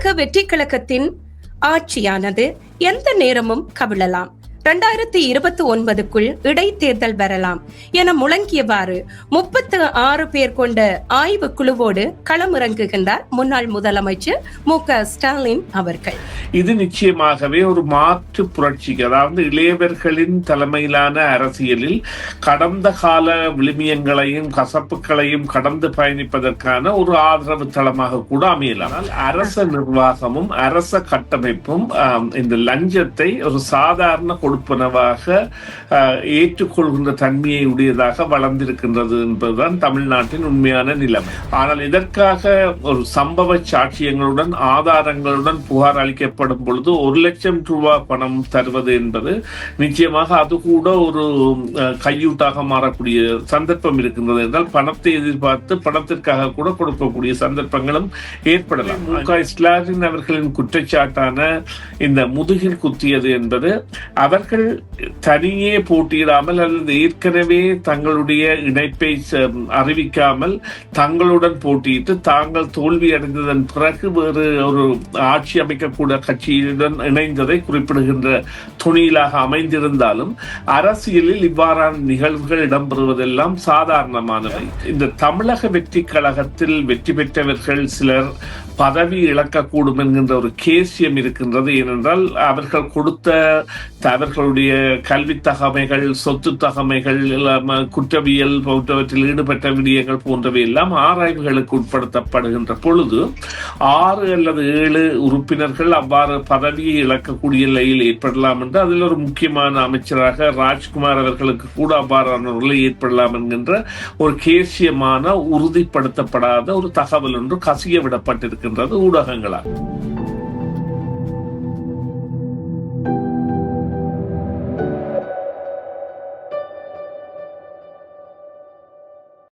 தமிழக வெற்றி கழகத்தின் ஆட்சியானது எந்த நேரமும் கவிழலாம், 2029க்குள் இடைத்தேர்தல் வரலாம் என முழங்கியவாறு 36 பேர் கொண்ட ஆய்வு குழுவோடு களமிறங்குகின்றார் முன்னாள் முதலமைச்சர் மு.க.ஸ்டாலின் அவர்கள். இது நிச்சயமாகவே ஒரு மாற்று புரட்சிக்கு, அதாவது இளையவர்களின் தலைமையிலான அரசியலில் கடந்த கால விழுமியங்களையும் கசப்புகளையும் கடந்து பயணிப்பதற்கான ஒரு ஆதரவு தளமாக கூட அமையலாம். அரச நிர்வாகமும் அரச கட்டமைப்பும் இந்த லஞ்சத்தை ஒரு சாதாரண கொடுப்பனவாக ஏற்றுக்கொள்கின்ற தன்மையை உடையதாக வளர்ந்திருக்கின்றது என்பதுதான் தமிழ்நாட்டின் உண்மையான நிலைமை. ஆனால் இதற்காக ஒரு சம்பவ சாட்சியங்களுடன் ஆதாரங்களுடன் புகார் அளிக்கப்படும் பொழுது 1 லட்சம் ரூபாய் பணம் தருவது என்பது நிச்சயமாக அது கூட ஒரு கையூட்டாக மாறக்கூடிய சந்தர்ப்பம் இருக்கின்றது என்றால் பணத்தை எதிர்பார்த்து பணத்திற்காக கூட கொடுக்கக்கூடிய சந்தர்ப்பங்களும் ஏற்படலாம். மு.க.ஸ்டாலின் அவர்களின் குற்றச்சாட்டான இந்த முதுகில் குத்தியது என்பது அவர்கள் தனியே போட்டியிடாமல் அல்லது ஏற்கனவே தங்களுடைய இணைப்பை அறிவிக்காமல் தங்களுடன் போட்டியிட்டு தாங்கள் தோல்வி அடைந்ததன் பிறகு வேறு ஒரு ஆட்சி அமைக்கக்கூடிய கட்சியுடன் இணைந்ததை குறிப்பிடுகின்ற துணியிலாக அமைந்திருந்தாலும் அரசியலில் இவ்வாறான நிகழ்வுகள் இடம்பெறுவதெல்லாம் சாதாரணமானவை. இந்த தமிழக வெற்றி கழகத்தில் வெற்றி பெற்றவர்கள் சிலர் பதவி இழக்கக்கூடும் என்கின்ற ஒரு கேசியம் இருக்கின்றது. ஏனென்றால் அவர்கள் கொடுத்த அவர்களுடைய கல்வி தகமைகள், சொத்து தகமைகள், குற்றவியல் போன்றவற்றில் ஈடுபட்ட விடயங்கள் போன்றவை எல்லாம் ஆராய்வுகளுக்கு உட்படுத்தப்படுகின்ற பொழுது 6 அல்லது 7 உறுப்பினர்கள் அவ்வாறு பதவியை இழக்கக்கூடிய நிலையில் ஏற்படலாம் என்று அதில் ஒரு முக்கியமான அமைச்சராக ராஜ்குமார் அவர்களுக்கு கூட அவ்வாறான நிலை ஏற்படலாம் என்கின்ற ஒரு கேசியமான உறுதிப்படுத்தப்படாத ஒரு தகவல் ஒன்று கசிய விடப்பட்டிருக்கின்றது ஊடகங்களால்.